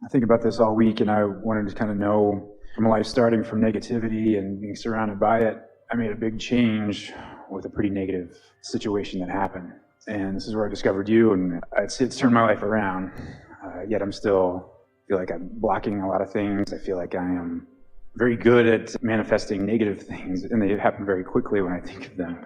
I think about this all week, and I wanted to kind of know from a life starting from negativity and being surrounded by it. I made a big change with a pretty negative situation that happened. And this is where I discovered you, and it's turned my life around. Yet I'm still feel like I'm blocking a lot of things. I feel like I am very good at manifesting negative things, and they happen very quickly when I think of them.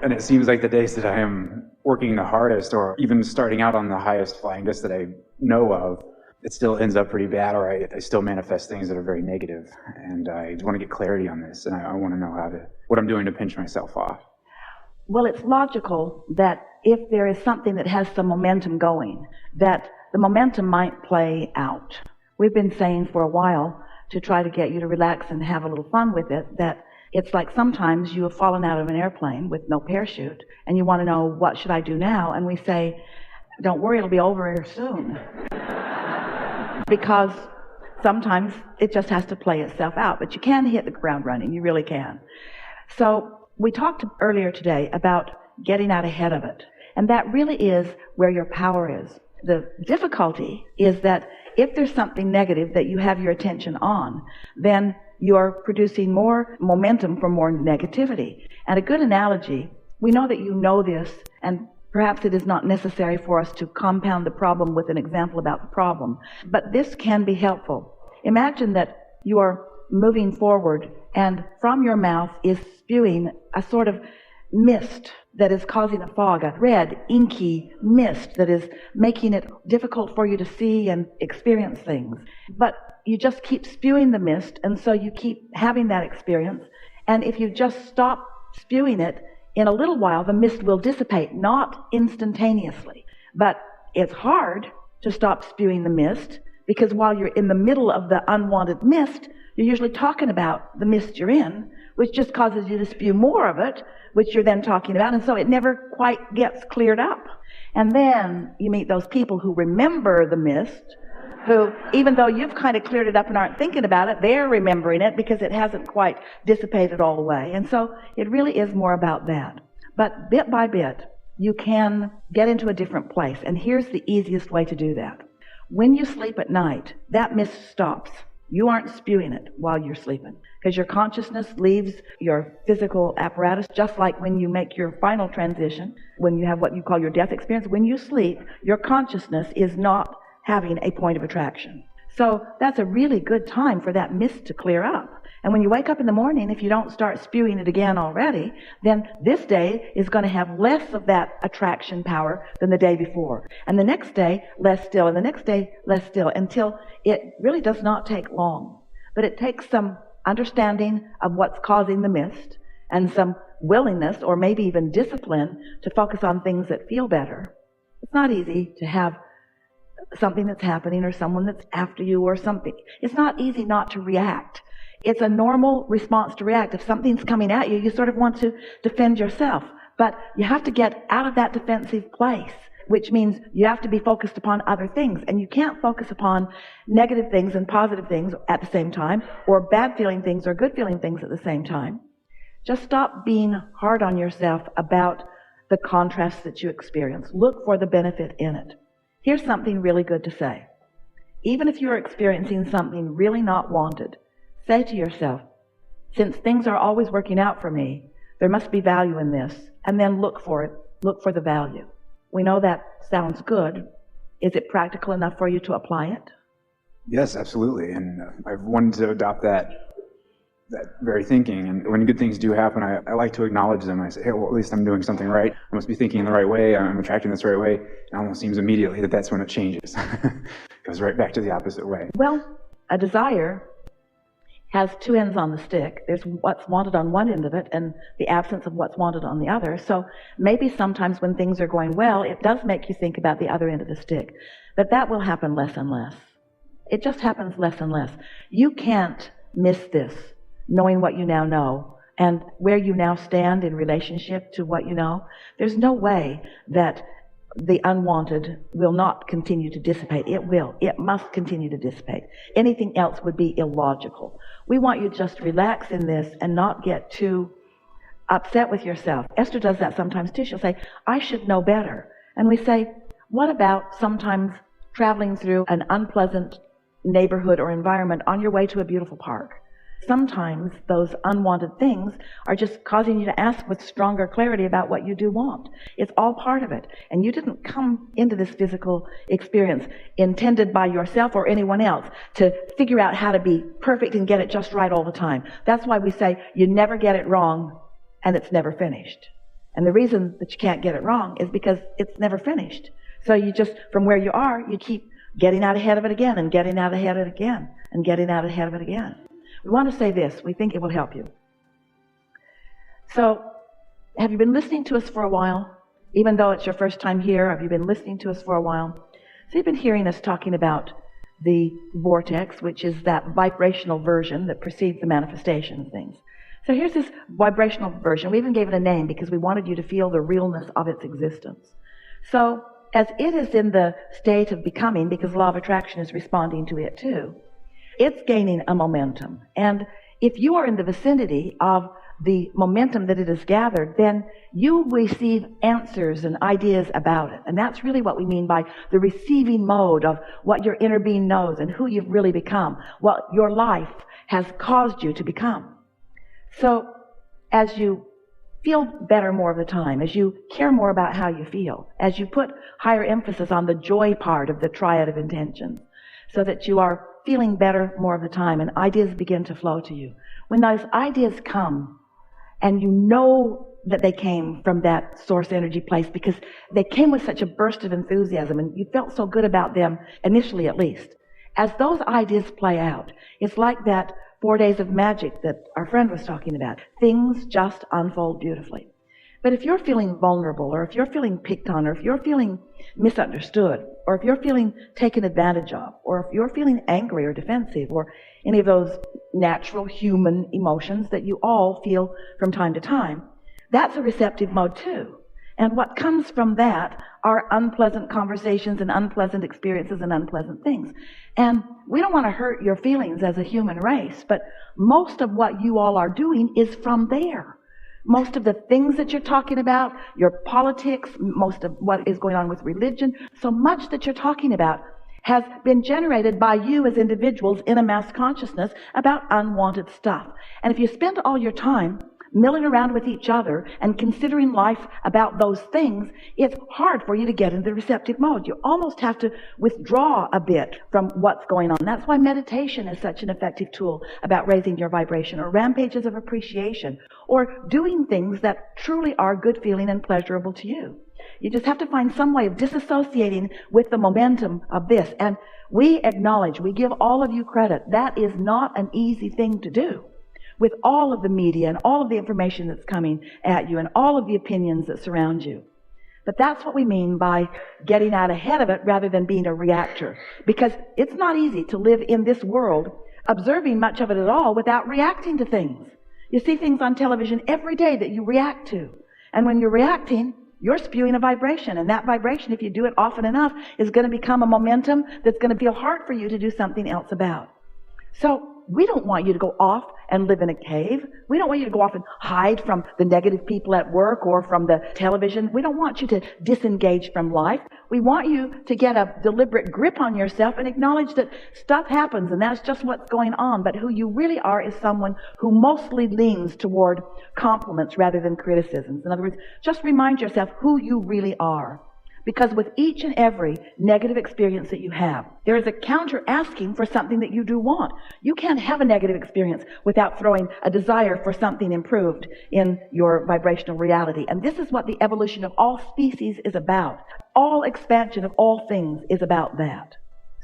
And it seems like the days that I am working the hardest, or even starting out on the highest flying disc that I know of, it still ends up pretty bad, or I still manifest things that are very negative. And I want to get clarity on this, and I want to know what I'm doing to pinch myself off. Well, it's logical that if there is something that has some momentum going, that the momentum might play out. We've been saying for a while, to try to get you to relax and have a little fun with it, that it's like sometimes you have fallen out of an airplane with no parachute, and you want to know, what should I do now? And we say, don't worry, it'll be over here soon. Because sometimes it just has to play itself out, but you can hit the ground running, you really can. So we talked earlier today about getting out ahead of it, and that really is where your power is. The difficulty is that if there's something negative that you have your attention on, then you're producing more momentum for more negativity. And a good analogy, we know that you know this, and perhaps it is not necessary for us to compound the problem with an example about the problem, but this can be helpful. Imagine that you are moving forward, and from your mouth is spewing a sort of mist that is causing a fog, a red, inky mist that is making it difficult for you to see and experience things. But you just keep spewing the mist, and so you keep having that experience. And if you just stop spewing it, in a little while the mist will dissipate, not instantaneously. But it's hard to stop spewing the mist, because while you're in the middle of the unwanted mist, you're usually talking about the mist you're in, which just causes you to spew more of it, which you're then talking about, and so it never quite gets cleared up. And then you meet those people who remember the mist, who, even though you've kind of cleared it up and aren't thinking about it, they're remembering it because it hasn't quite dissipated all the way. And so it really is more about that. But bit by bit, you can get into a different place. And here's the easiest way to do that. When you sleep at night, that mist stops. You aren't spewing it while you're sleeping, because your consciousness leaves your physical apparatus, just like when you make your final transition, when you have what you call your death experience. When you sleep, your consciousness is not having a point of attraction. So that's a really good time for that mist to clear up. And when you wake up in the morning, if you don't start spewing it again already, then this day is going to have less of that attraction power than the day before. And the next day, less still. And the next day, less still, until it really does not take long. But it takes some understanding of what's causing the mist, and some willingness, or maybe even discipline, to focus on things that feel better. It's not easy to have something that's happening, or someone that's after you, or something. It's not easy not to react. It's a normal response to react. If something's coming at you, you sort of want to defend yourself. But you have to get out of that defensive place, which means you have to be focused upon other things. And you can't focus upon negative things and positive things at the same time, or bad feeling things or good feeling things at the same time. Just stop being hard on yourself about the contrasts that you experience. Look for the benefit in it. Here's something really good to say. Even if you're experiencing something really not wanted, say to yourself, since things are always working out for me, there must be value in this. And then look for it. Look for the value. We know that sounds good. Is it practical enough for you to apply it? Yes, absolutely. And I've wanted to adopt that very thinking. And when good things do happen, I like to acknowledge them. I say, hey, well, at least I'm doing something right. I must be thinking in the right way. I'm attracting this the right way. It almost seems immediately that that's when it changes. Goes right back to the opposite way. Well, a desire has two ends on the stick. There's what's wanted on one end of it and the absence of what's wanted on the other. So maybe sometimes when things are going well, it does make you think about the other end of the stick. But that will happen less and less. It just happens less and less. You can't miss this, knowing what you now know and where you now stand in relationship to what you know. There's no way that the unwanted will not continue to dissipate. It will. It must continue to dissipate. Anything else would be illogical. We want you to just relax in this and not get too upset with yourself. Esther does that sometimes too. She'll say, I should know better. And we say, what about sometimes traveling through an unpleasant neighborhood or environment on your way to a beautiful park. Sometimes those unwanted things are just causing you to ask with stronger clarity about what you do want. It's all part of it. And you didn't come into this physical experience intended by yourself or anyone else to figure out how to be perfect and get it just right all the time. That's why we say you never get it wrong and it's never finished. And the reason that you can't get it wrong is because it's never finished. So you just, from where you are, you keep getting out ahead of it again and getting out ahead of it again and getting out ahead of it again. We want to say this. We think it will help you. So, have you been listening to us for a while? Even though it's your first time here, have you been listening to us for a while? So you've been hearing us talking about the vortex, which is that vibrational version that precedes the manifestation of things. So here's this vibrational version. We even gave it a name because we wanted you to feel the realness of its existence. So, as it is in the state of becoming, because law of attraction is responding to it too, it's gaining a momentum. And if you are in the vicinity of the momentum that it has gathered, then you receive answers and ideas about it. And that's really what we mean by the receiving mode of what your inner being knows and who you've really become, what your life has caused you to become. So as you feel better more of the time, as you care more about how you feel, as you put higher emphasis on the joy part of the triad of intentions, so that you are feeling better more of the time and ideas begin to flow to you. When those ideas come and you know that they came from that source energy place because they came with such a burst of enthusiasm and you felt so good about them initially at least. As those ideas play out, it's like that 4 days of magic that our friend was talking about. Things just unfold beautifully. But if you're feeling vulnerable, or if you're feeling picked on, or if you're feeling misunderstood, or if you're feeling taken advantage of, or if you're feeling angry or defensive, or any of those natural human emotions that you all feel from time to time, that's a receptive mode too. And what comes from that are unpleasant conversations and unpleasant experiences and unpleasant things. And we don't want to hurt your feelings as a human race, but most of what you all are doing is from there. Most of the things that you're talking about, your politics, most of what is going on with religion, so much that you're talking about has been generated by you as individuals in a mass consciousness about unwanted stuff. And if you spend all your time milling around with each other and considering life about those things, it's hard for you to get into the receptive mode. You almost have to withdraw a bit from what's going on. That's why meditation is such an effective tool about raising your vibration, or rampages of appreciation, or doing things that truly are good feeling and pleasurable to you. You just have to find some way of disassociating with the momentum of this. And we acknowledge, we give all of you credit, that is not an easy thing to do. With all of the media and all of the information that's coming at you and all of the opinions that surround you. But that's what we mean by getting out ahead of it rather than being a reactor. Because it's not easy to live in this world observing much of it at all without reacting to things. You see things on television every day that you react to. And when you're reacting, you're spewing a vibration. And that vibration, if you do it often enough, is going to become a momentum that's going to feel hard for you to do something else about. So we don't want you to go off and live in a cave. We don't want you to go off and hide from the negative people at work or from the television. We don't want you to disengage from life. We want you to get a deliberate grip on yourself and acknowledge that stuff happens and that's just what's going on. But who you really are is someone who mostly leans toward compliments rather than criticisms. In other words, just remind yourself who you really are. Because with each and every negative experience that you have, there is a counter asking for something that you do want. You can't have a negative experience without throwing a desire for something improved in your vibrational reality. And this is what the evolution of all species is about. All expansion of all things is about that.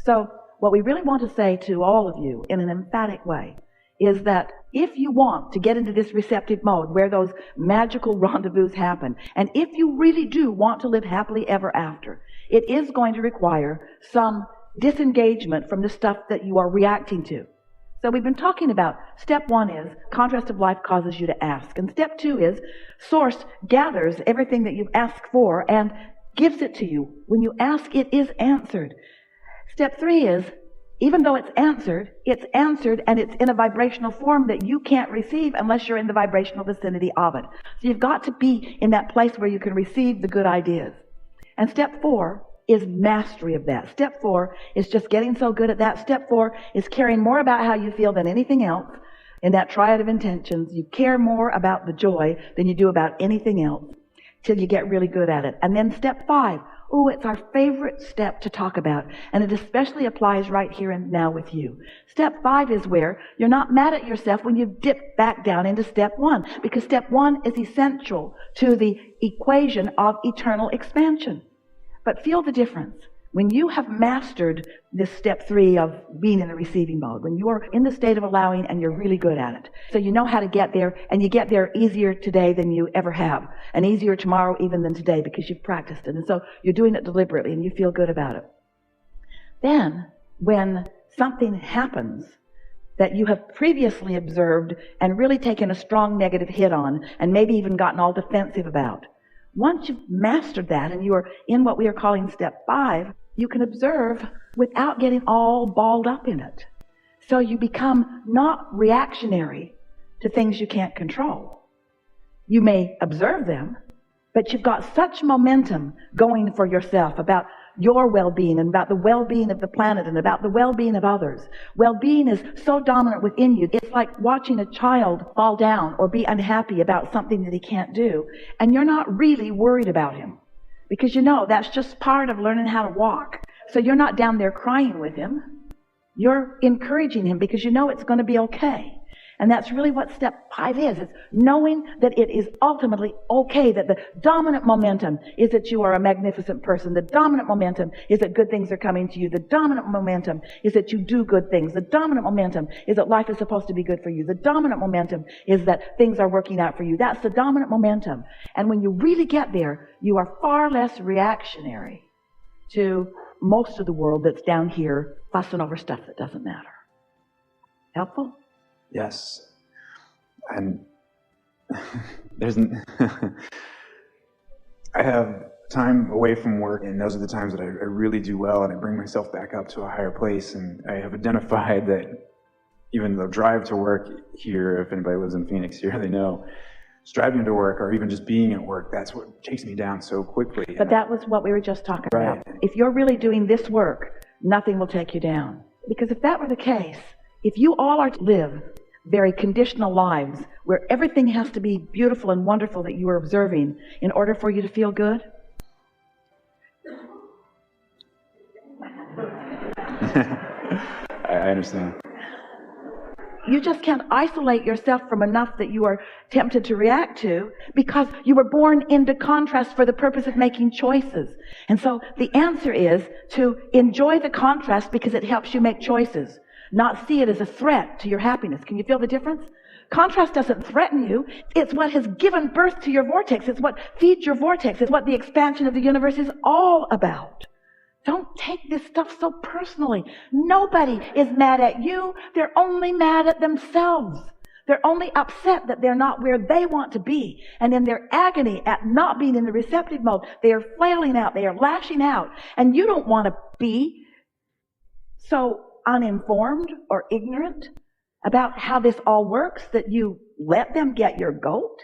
So what we really want to say to all of you in an emphatic way is that if you want to get into this receptive mode where those magical rendezvous happen, and if you really do want to live happily ever after, it is going to require some disengagement from the stuff that you are reacting to. So we've been talking about step 1 is contrast of life causes you to ask. And step 2 is source gathers everything that you've asked for and gives it to you. When you ask, it is answered. Step 3 is even though it's answered and it's in a vibrational form that you can't receive unless you're in the vibrational vicinity of it. So you've got to be in that place where you can receive the good ideas. And step 4 is mastery of that. Step 4 is just getting so good at that. Step 4 is caring more about how you feel than anything else. In that triad of intentions, you care more about the joy than you do about anything else till you get really good at it. And then step 5, it's our favorite step to talk about, and it especially applies right here and now with you. Step 5 is where you're not mad at yourself when you dip back down into step 1, because step 1 is essential to the equation of eternal expansion. But feel the difference. When you have mastered this step 3 of being in the receiving mode, when you are in the state of allowing and you're really good at it, so you know how to get there, and you get there easier today than you ever have, and easier tomorrow even than today because you've practiced it, and so you're doing it deliberately and you feel good about it. Then, when something happens that you have previously observed and really taken a strong negative hit on, and maybe even gotten all defensive about, once you've mastered that and you are in what we are calling step 5, you can observe without getting all balled up in it. So you become not reactionary to things you can't control. You may observe them, but you've got such momentum going for yourself about your well-being and about the well-being of the planet and about the well-being of others. Well-being is so dominant within you. It's like watching a child fall down or be unhappy about something that he can't do, and you're not really worried about him because you know that's just part of learning how to walk. So you're not down there crying with him. You're encouraging him because you know it's going to be okay. And that's really what step 5 is. It's knowing that it is ultimately okay, that the dominant momentum is that you are a magnificent person. The dominant momentum is that good things are coming to you. The dominant momentum is that you do good things. The dominant momentum is that life is supposed to be good for you. The dominant momentum is that things are working out for you. That's the dominant momentum. And when you really get there, you are far less reactionary to most of the world that's down here fussing over stuff that doesn't matter. Helpful? Yes. And I have time away from work, and those are the times that I really do well, and I bring myself back up to a higher place. And I have identified that even the drive to work here, if anybody lives in Phoenix here, they know, just driving to work or even just being at work, that's what takes me down so quickly. But that was what we were just talking about. If you're really doing this work, nothing will take you down. Because if that were the case, if you all are to live very conditional lives where everything has to be beautiful and wonderful that you are observing in order for you to feel good, I understand. You just can't isolate yourself from enough that you are tempted to react to because you were born into contrast for the purpose of making choices. And so the answer is to enjoy the contrast because it helps you make choices, not see it as a threat to your happiness. Can you feel the difference? Contrast doesn't threaten you. It's what has given birth to your vortex. It's what feeds your vortex. It's what the expansion of the universe is all about. Don't take this stuff so personally. Nobody is mad at you. They're only mad at themselves. They're only upset that they're not where they want to be. And in their agony at not being in the receptive mode, they are flailing out. They are lashing out. And you don't want to be so uninformed or ignorant about how this all works that you let them get your goat.